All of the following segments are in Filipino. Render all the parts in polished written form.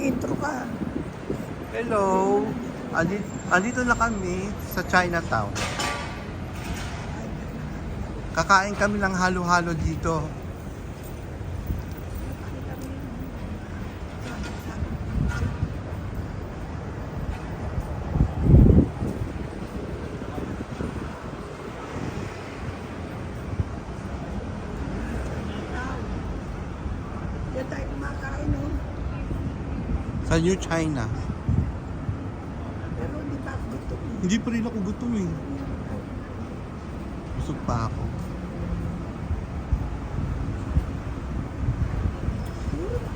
Mag-intro ka. Hello! Andito na kami sa Chinatown. Kakain kami ng halo-halo dito. Diyan tayo kumakain nun. Sa New China. Pero hindi pa ako gutom. Hindi pa rin ako gutom eh. Busog pa ako.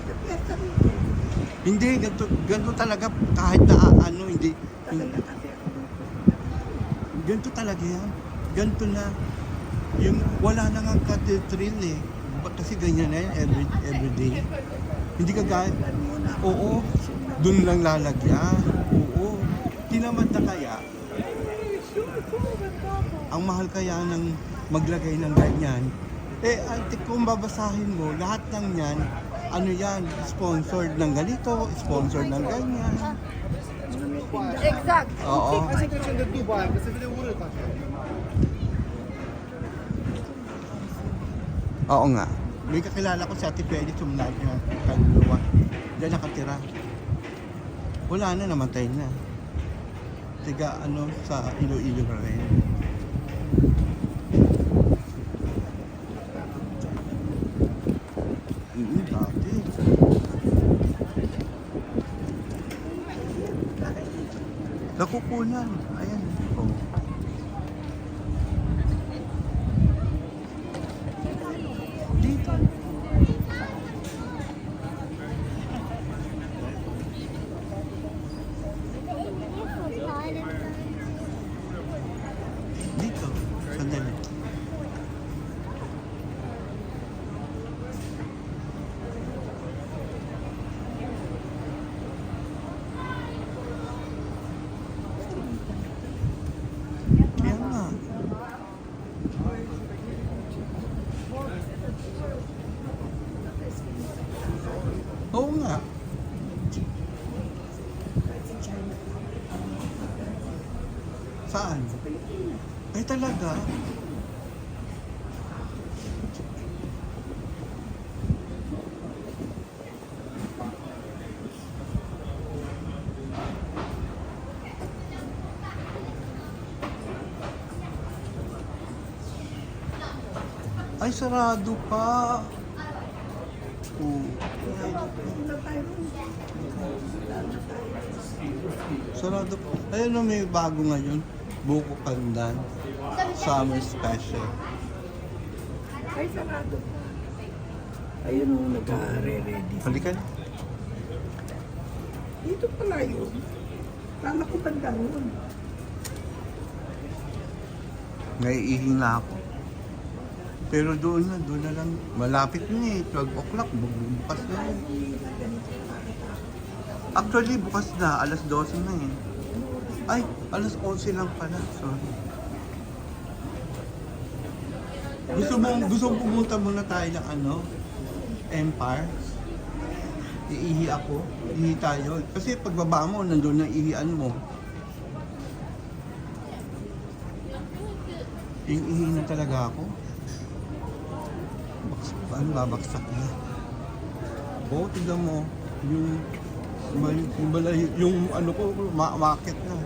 Prepare ka rito. Hindi, ganito talaga kahit na ano, hindi. Tagal na kasi ako dito. Ganito talaga yan. Ganito na. Yung wala na nga ka-thrill eh. Kasi ganyan na yan everyday. Hindi ka gaya. Oo. Doon lang lalagyan. Oo. Tinamad na kaya. Ang mahal kaya ng maglagay ng ganyan. Eh, kung babasahin mo, lahat ng yan, ano yan, sponsored ng ganito, sponsored ng ganyan. Exact. Oo. Oo nga. May kakilala ko si Ate Peli, sumlag niya, kaluluwa. Diyan nakatira. Wala na, namatay na. Tiga ano, sa Iloilo na rin. Dati. Nakukunan. Ayan. Oh. Dito. Dito. Sandali. Kaya nga. Oo nga. Saan? Ay talaga? Ay, sarado pa. Oo. Sarado pa. Ayun na, may bago ngayon. Buko Pandan. Summer Special. Ay, sarado pa. Ayun o, nag-ready. Halika na. Dito pala yun. Kala ko banda nun. Naiihi na ako. Pero doon na lang. Malapit na eh. 12 o'clock. Bukas na eh. Actually, bukas na. Alas 12 na eh. Ay, alas 11 lang pala. Sorry. Gusto mong pumunta muna tayo ng ano? Empire? Iihi ako. Iihi tayo. Kasi pagbaba mo, nandun na ihian mo. Iihi na talaga ako. Babaksak na. Oo, tignan mo. Yung ano ko, market na.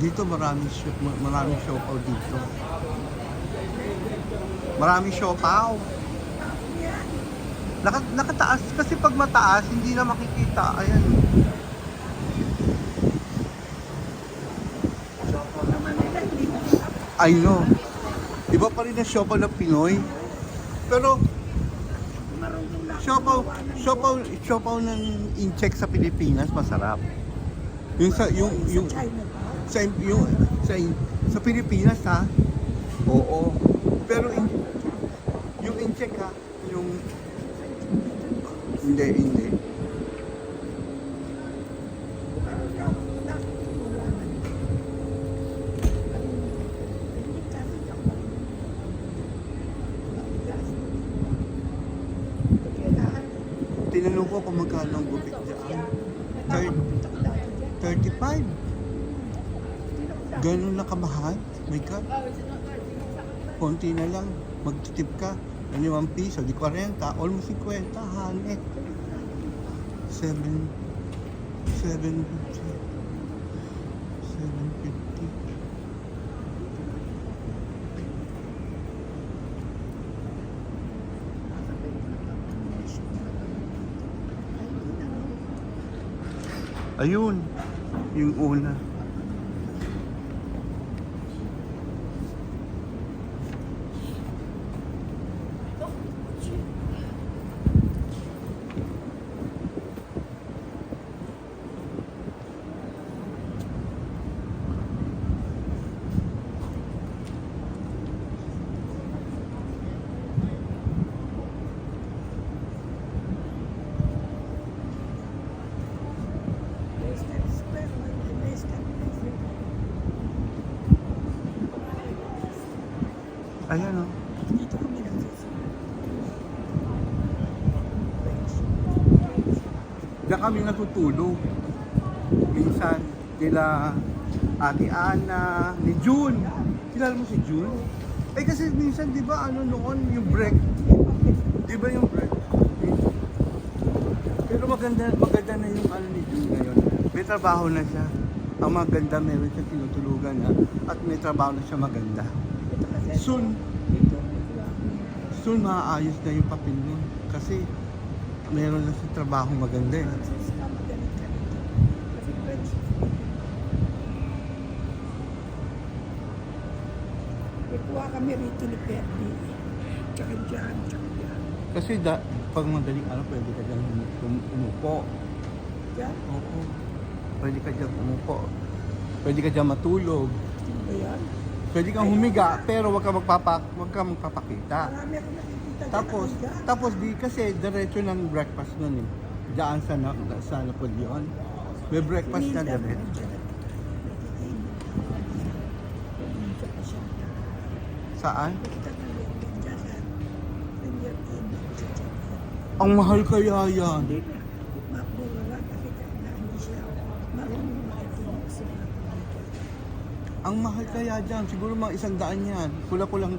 Dito maraming siopaw dito. Maraming siopaw. Nakataas kasi pag mataas hindi na makikita. Ayan. I know. Iba pa rin ang siopaw ng Pinoy. Pero siopaw ng incheck sa Pilipinas masarap. Yung sa Pilipinas ha. Oo. Pero yung incheck ha, yung hindi. Tinanong ko kung magkano ang gupit dyan. 35. Ganun na kamahal? My God. Konti na lang. Magtitip ka. Ano 1 piso, di 40, almost 50, hanit. 750. Ayun, yung una. Ayan o. Dito kami nagsisimula. Diyan kami natutulog. Minsan, nila Ate Ana, ni June. Kilala mo si June? Eh kasi minsan, di ba, ano noon, yung break. Di ba yung break? Pero maganda na yung ano ni June ngayon. May trabaho na siya. Ang maganda, meron siya tinutulugan na. At may trabaho na siya maganda. Soon maaayos na yung papel nun. Kasi meron na siya trabaho maganda eh. Kuha kami rito ni Perdi. Tsaka dyan. Kasi pag madaling araw, pwede ka dyan umupo. Dyan? Oo. Pwede ka dyan umupo. Pwede ka dyan matulog. Sino ba yan? Pwede kang humiga, pero wag ka magpapakita. Marami akong nakikita dyan. Tapos di kasi diretso ng breakfast nun eh. Diyan sa Napoleon. May breakfast na diretso. Saan? Ang mahal kaya yan. Hindi na. Mapuro lang kasi hindi siya marunong makikinig sa mga pamilya. Ang mahal kaya dyan. Siguro mga 100 yan. Kulang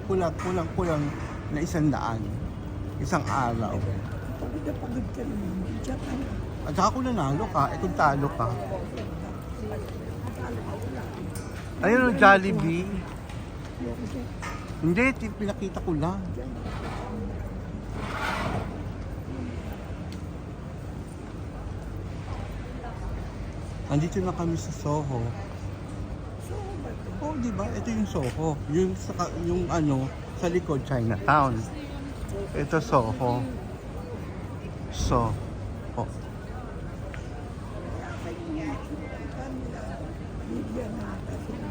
na 100. Isang araw. Pagod na pagod ka naman. Diyan ka na. At saka kung nanalo ka, kung talo ka. Ayun o, Jollibee. Ayoko dyan. Hindi, pinakita ko lang. Diyan. Andito na kami sa Soho. So, ba't Oh, di ba? Ito yung Soho. Yung ano, sa likod, Chinatown. Ito Soho. So, oh. Biblia na ata sila.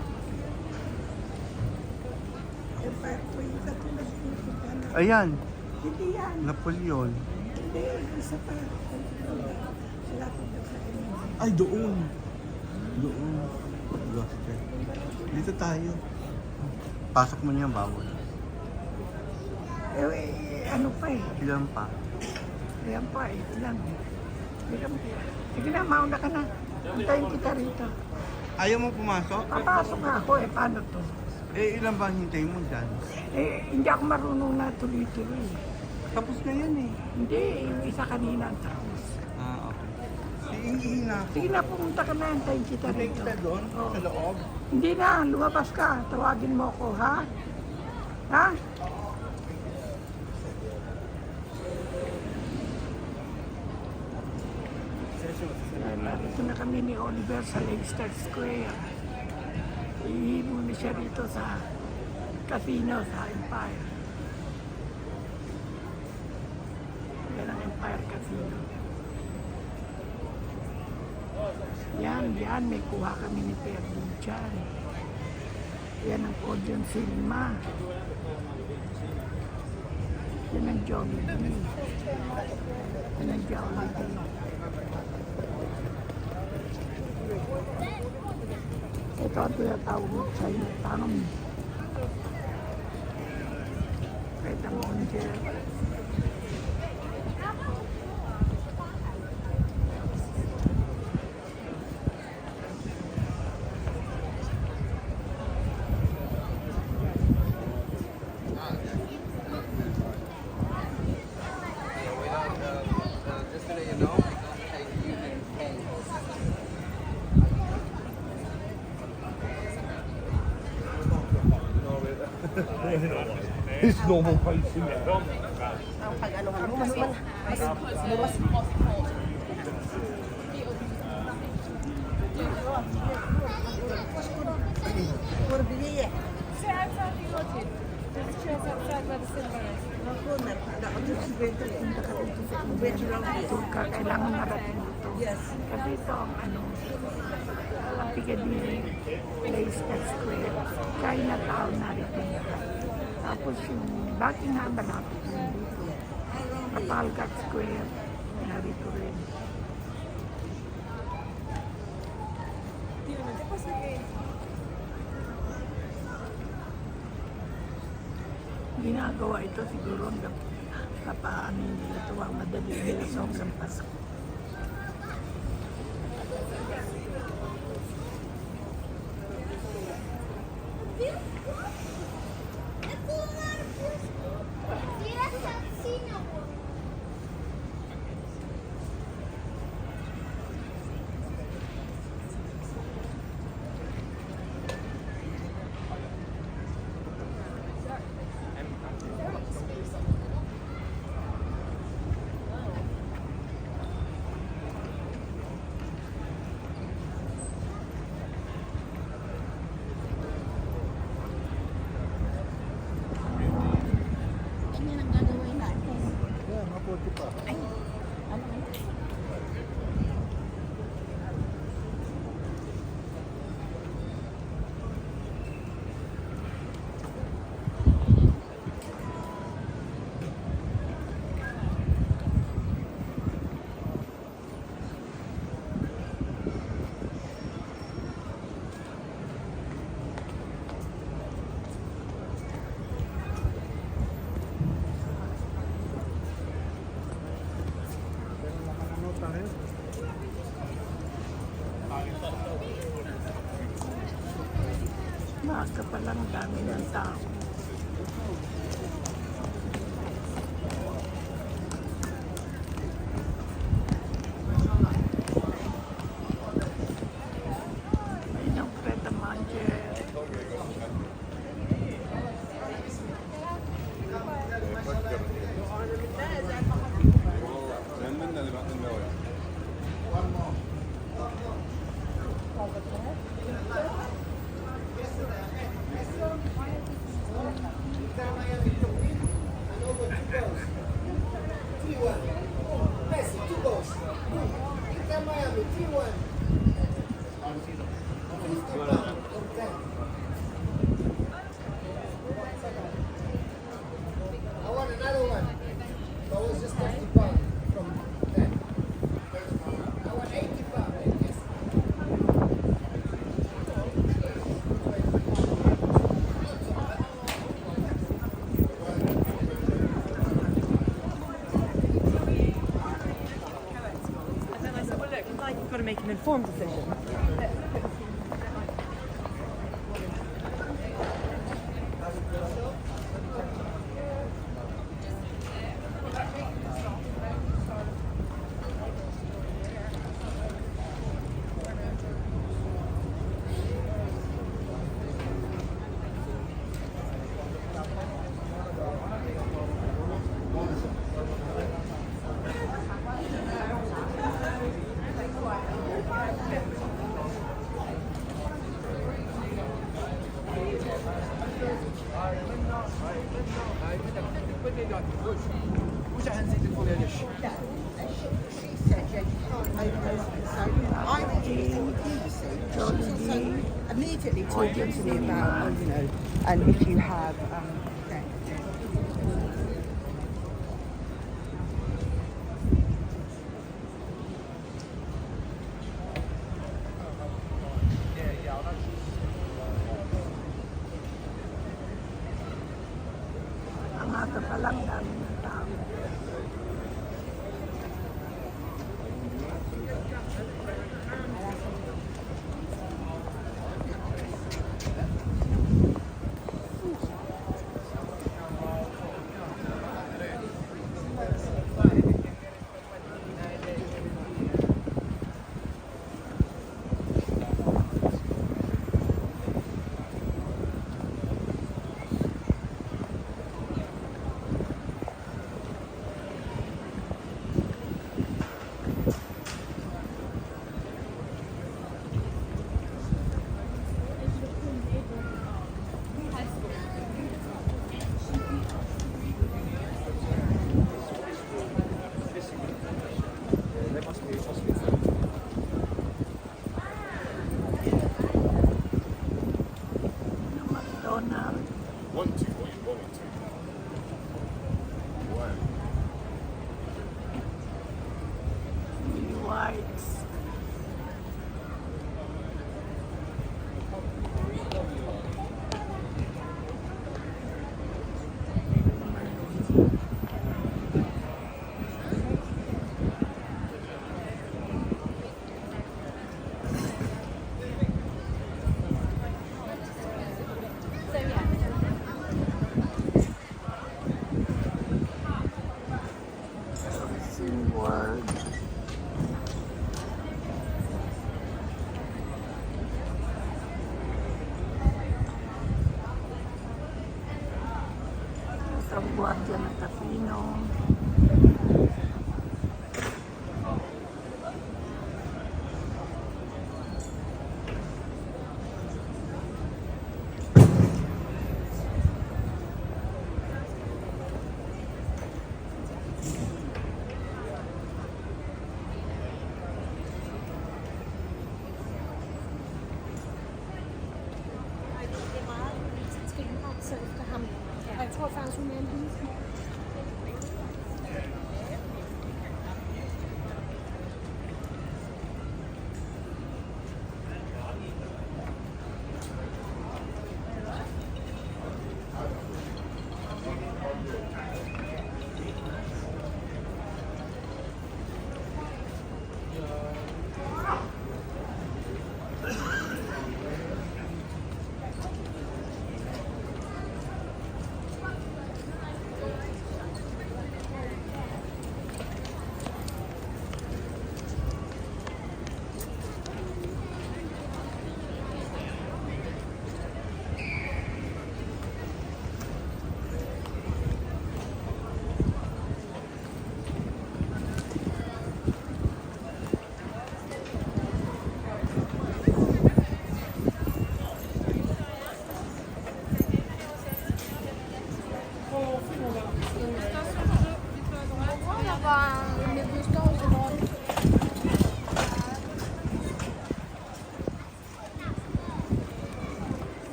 Empire po yung katulad dito pa na. Ayan, Hindi yan. Napoleon. Hindi, isa pa. Sila po sa inyo. Ay, doon. Doon. Gloucester. Dito tayo. Pasok mo niya bawal. Ano pa eh. Ilan pa? Ayan pa eh. Ilan. Sige na, mauna ka na. Antayin kita rito. Ayaw mo pumasok? Papasok nga ako eh. Paano to? Eh, ilan ba ang hintay mo dyan? Eh, hindi ako marunong na tuloy-tuloy. Tapos na yan eh. Hindi, yung isa kanina ang tapos. Ah, okay. Iingihina ako. Sige na, pumunta ka na. Antayin kita Hintay rito. kita doon, Oo. sa loob. Hindi na, lumabas ka. Tawagin mo ako, ha? Ha? Narito na kami ni Oliver sa Leicester Square. Ihimo na siya rito sa casino sa Empire. Yan ang Empire Casino. Yan, may kuha kami ni Perdi dyan. Yan ang Odeon Cinema. Yan ang Jollibee. Yan ang Jollibee. Ito ang tinatawag mo sa Chinatown. Pwede mo dyan. His normal pacing. Ang pag-anuhan mo, mas Voor bier. Sit outside the orchard. There's chairs outside where the cinema is. Kailangan marating ito. Yes. Kasi ito ang Piccadilly Leicester Square. Chinatown narito na. Tapos yung Buckingham malapit na dito. Trafalgar Square narito rin. Ginagawa ito siguro hanggang kapaano nila ito ang madali nila sa hanggang Pasko. Maaga pa lang dami ng tao. Ayun ang Pret a Manger. I want another one. That was just 55 from that. I want 85. Yes. And then I said, well, look, it's like you've got to make an informed decision. I was talking to you, see. So immediately talking to me about, oh, you know, and if you have, Ang aga pa lang dami ng tao. McDonald's. Want to or you going to? Why? Whites. SeaWorld. Sa guardia ng casino. Jeg tror faktisk, hun er en lille smule.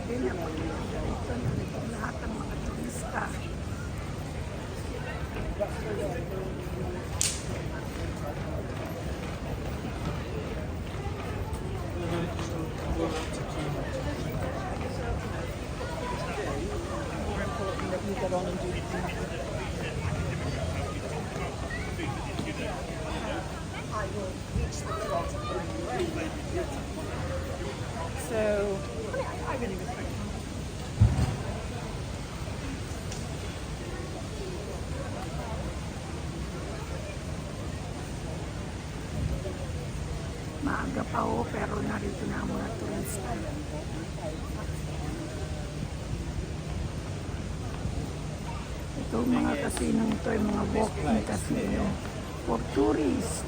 Kaya ito na lahat ng mga turista. So, Maaga pa ho, pero narito na ang mga turista. Ito mga casino, ito ay mga walking casino for tourists.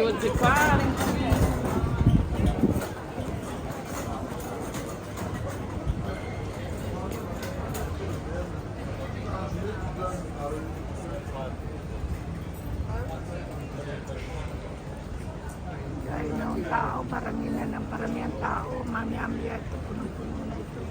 you declare. Dahil yung tao, paramihan ng paramihan tao, mami-amya ito, punong-puno na ito.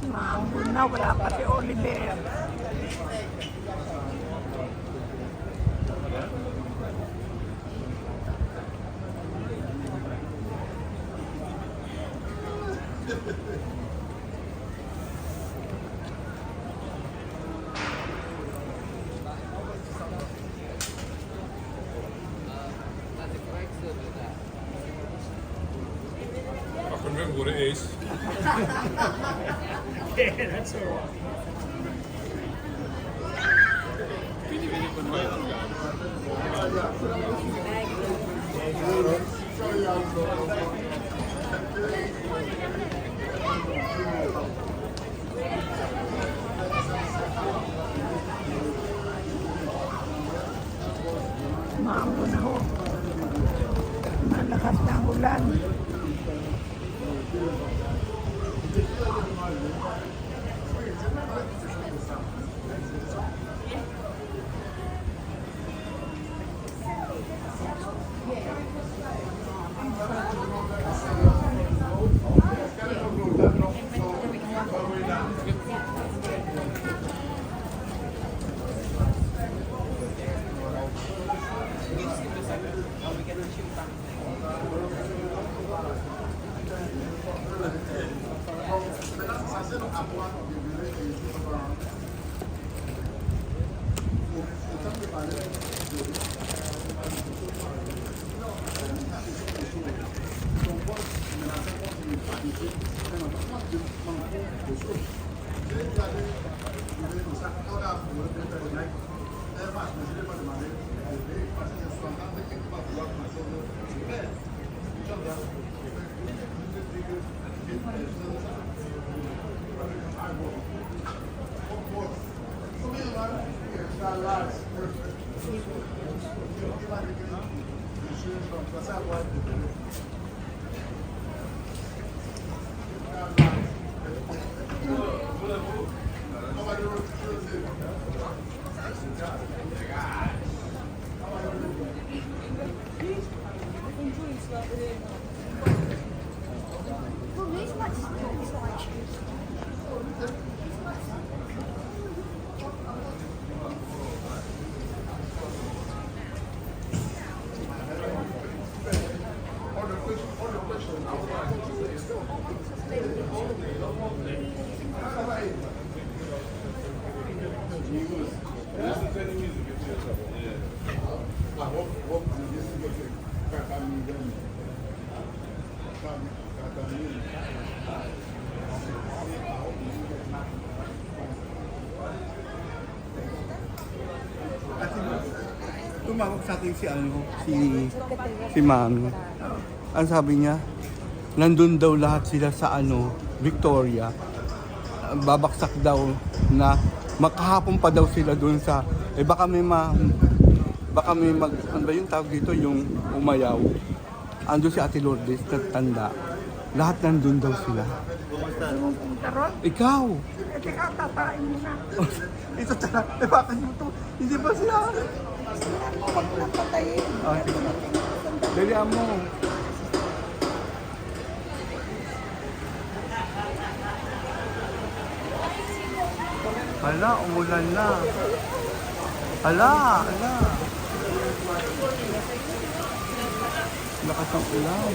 Mahambun na, wala pa si Oliver. I can remember what it is. Mahambun na ho. Malakas na ang ulan. Tumawag sa akin si Mami. Ang sabi niya, nandun daw lahat sila sa Victoria. Babaksak daw na makahapon pa daw sila dun sa baka may ano ba yung tawag dito, yung umayaw. Ando si Ate Lourdes, nagtanda. Lahat nandun daw sila. Yung punta ron, Ikaw! eh teka, tatain mo na. Ito talaga, bakit mo to? Hindi ba sila? Huwag mo nang patayin. Sige. Dalihan mo. Hala, umulan na. Hala. Lakas ng ulan.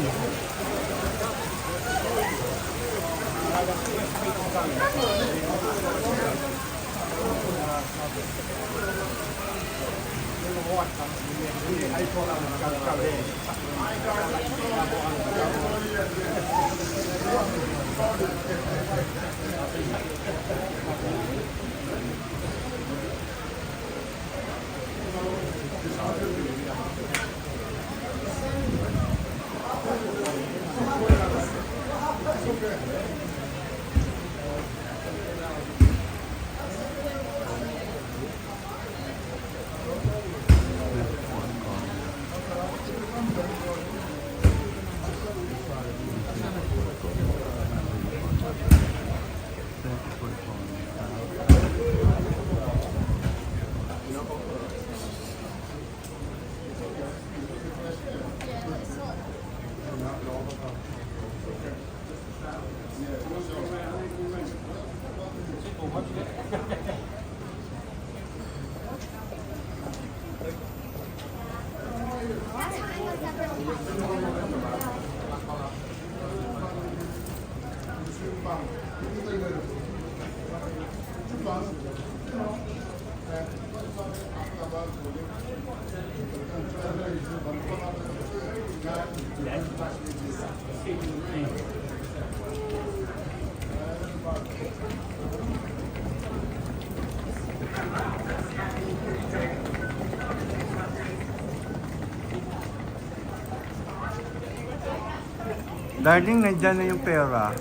Darling, nandyan na yung pera.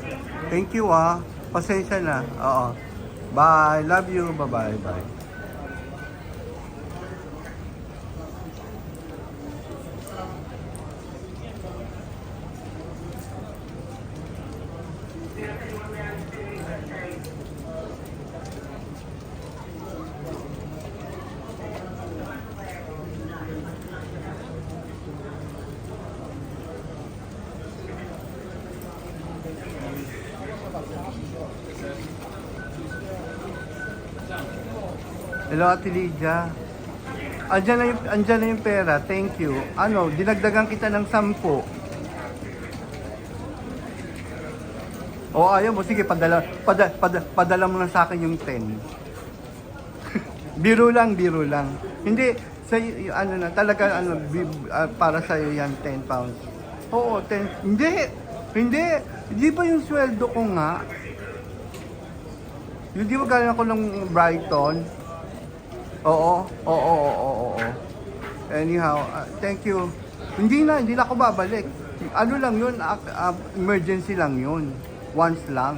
Thank you Pasensya na. Oo. Bye. Love you. Bye-bye. Bye. Hello, Ate Lydia. Andyan na yung pera. Thank you. Dinagdagan kita ng 10. O ayaw mo, sige, padala mo na sa akin yung 10. Biro lang. Hindi, sa ano na, talaga ano, para sa iyo yan, 10 pounds. Oo, 10. Hindi ba yung sweldo ko nga? Hindi ba galing ako ng Brighton? Oo. Anyhow, thank you. Hindi na ako babalik. Ano lang yun, emergency lang yun. Once lang.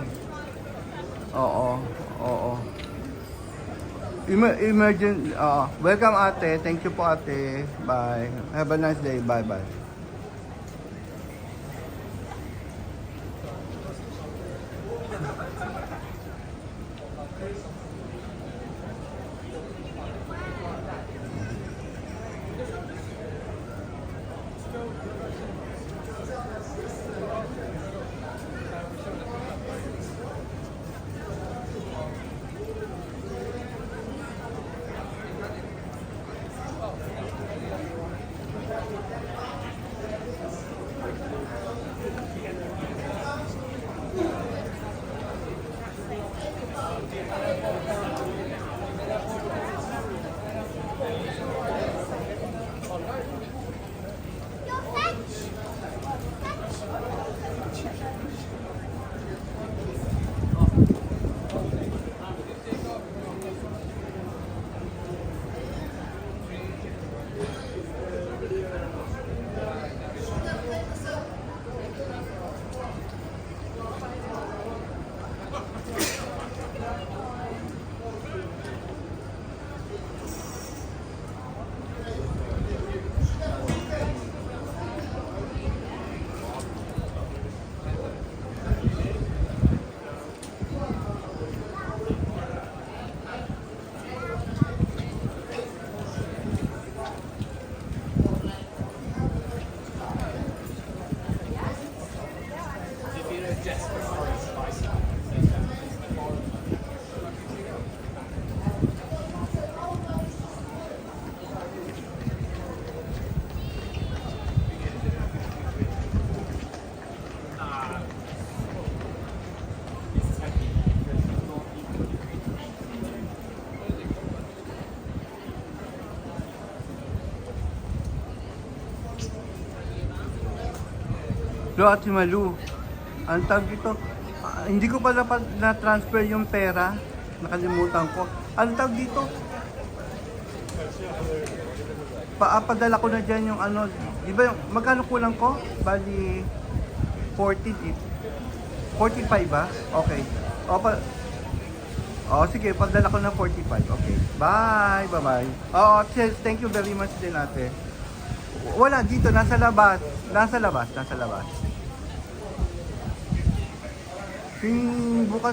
Oo. Emergency. Welcome ate. Thank you po ate. Bye. Have a nice day. Bye. Lo Ate Malu, ang tawag dito, hindi ko pala na-transfer yung pera. Nakalimutan ko. Ang tawag dito, padala ko na dyan yung ano, di ba yung, magkano kulang ko? Bali, 45 ba? Okay. Sige, padala ko na 45. Okay. Bye. Thank you very much din ate. Wala dito, nasa labas. Bukas.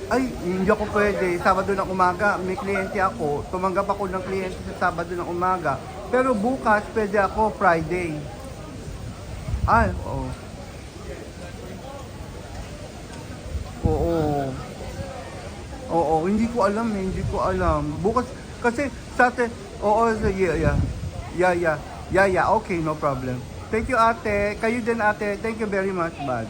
Ay, hindi ako pwede. Sabado ng umaga, may kliyente ako. Tumanggap ako ng kliyente sa Sabado ng umaga. Pero bukas, pwede ako Friday. Ay, oo. Oo, hindi ko alam. Bukas, kasi sa atin, yeah, okay, no problem. Thank you ate, kayo din ate, thank you very much, bye.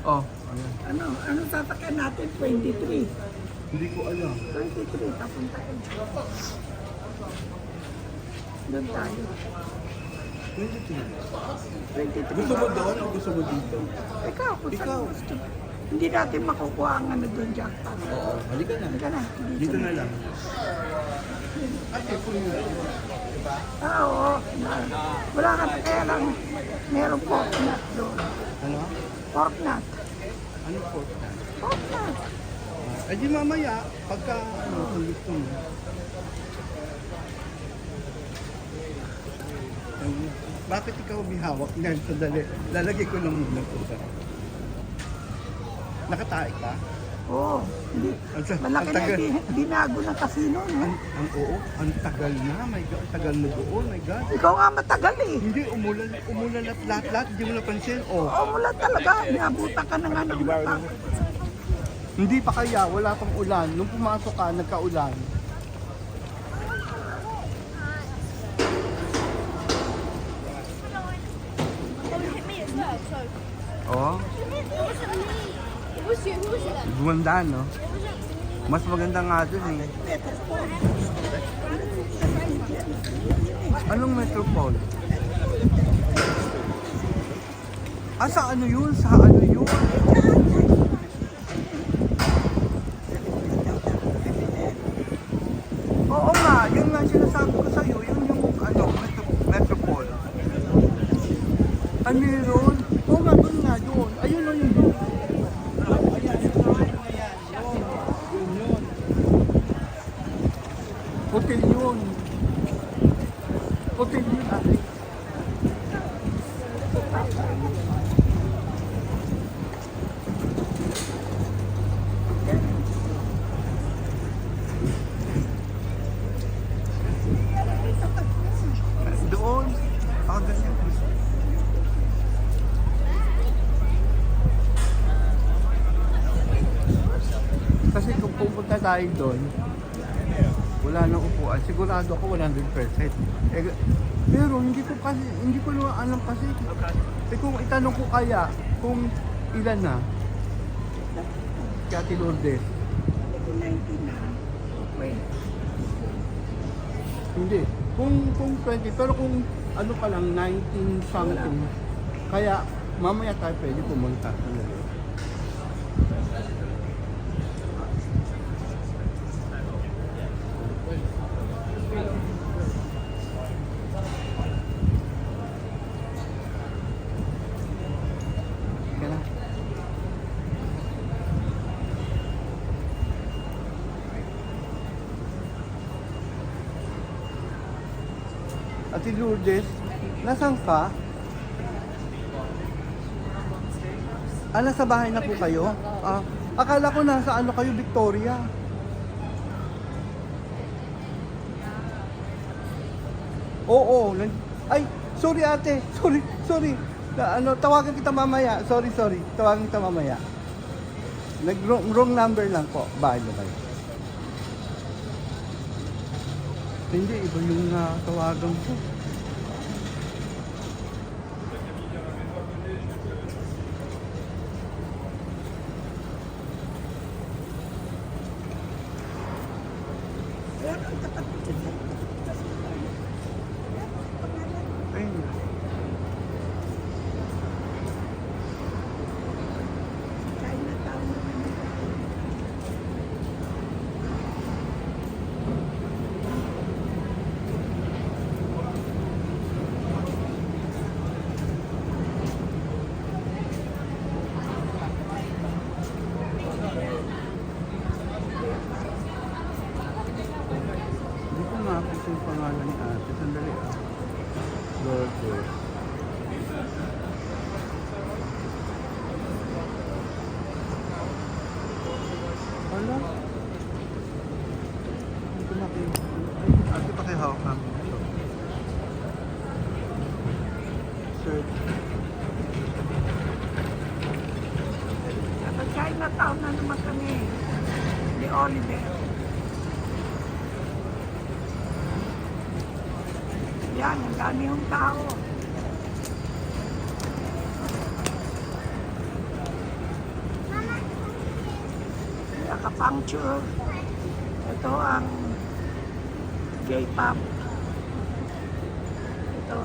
Oh, ayan. Ano sasakyan natin? 23. Hindi ko alam. 23, papunta tayo. Doon tayo. 23. Gusto mo doon o gusto mo dito? Ikaw, kung Ikaw. saan gusto. Hindi natin makukuha ang ano doon, jackpot. Oo, halika na. Halika na. Dito na lang. Ay, kung Oo. Wala ka pa kaya lang. Meron pork nut doon. ano? Pork nut. Ano po? Pork nut. Eh di mamaya, pagka ano, kung gusto mo. Bakit ikaw may hawak ngayon? Sandali. Lalagay ko lang muna po sa... Nakatae ka? Oo. Hindi. Malaki Ang na tagal. binago ng casino, no? Oo, ang tagal na. My God, tagal na doon. My God. Ikaw nga matagal eh. Hindi, umulan at lahat-lahat. Hindi mo napansin. Oh. Oo, mula talaga. Inabutan ka na nga ng mata. Hindi pa kaya, wala pang ulan. Nung pumasok ka, nagka-ulan. Oh, it hit me as well, so. Oo, It wasn't me. It was you. Who was it then? gumanda, no? It wasn't me. Mas maganda nga dun eh. Anong Metropole? Ah, sa ano yun? Sa ano yun? Oo nga, yun nga sinasabi ko sa'yo. Yun yung ano, Metropole. Ano yun? Oo nga, doon nga, doon. Ayun o yun. Hotel yun. Hotel yun, ate. Doon. Ako ganyan. Kasi kung pupunta tayo doon, wala nang upuan. Sigurado ako 100%. Pero hindi ko naman alam kasi. Kung itanong ko kaya kung ilan na. Kaya Ate Lourdes. 19 na. Okay. Hindi. Kung 20, pero kung ano pa lang, 19 something. Kaya mamaya tayo pwede pumunta. Kaya Ate Lourdes, nasaan ka? Ah, nasa bahay na po kayo? Ah, akala ko nasa ano kayo, Victoria. Oo. Ay, sorry ate. Sorry. Tawagan kita mamaya. Sorry. Tawagan kita mamaya. Wrong number lang po. Bahay na kayo. Hindi, iba yung tawagan ko. Ayun. Chinatown naman. Hindi ko makakita yung pangalan ni ate. Sandali ah. Lourdes. Wala. Hindi ko makita. Ay, ate pakihawak namin ito. Search. Sa Chinatown na naman kami. Ni Oliver. Yan, ang dami yung tao. nakapuncture. Ito ang gay pub. Ito.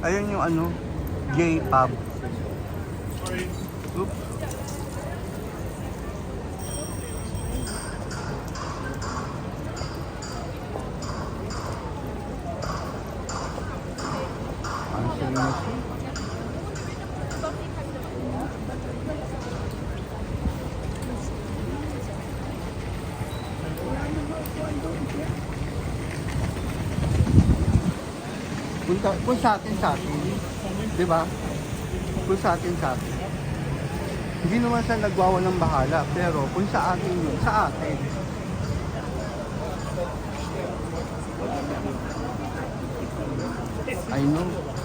Ayun yung ano, gay pub. Oops. Ano siya na siya? Kung sa atin, di ba? Kung sa atin, hindi naman siya nagwawalang bahala, pero kung sa atin yun, sa atin. I know.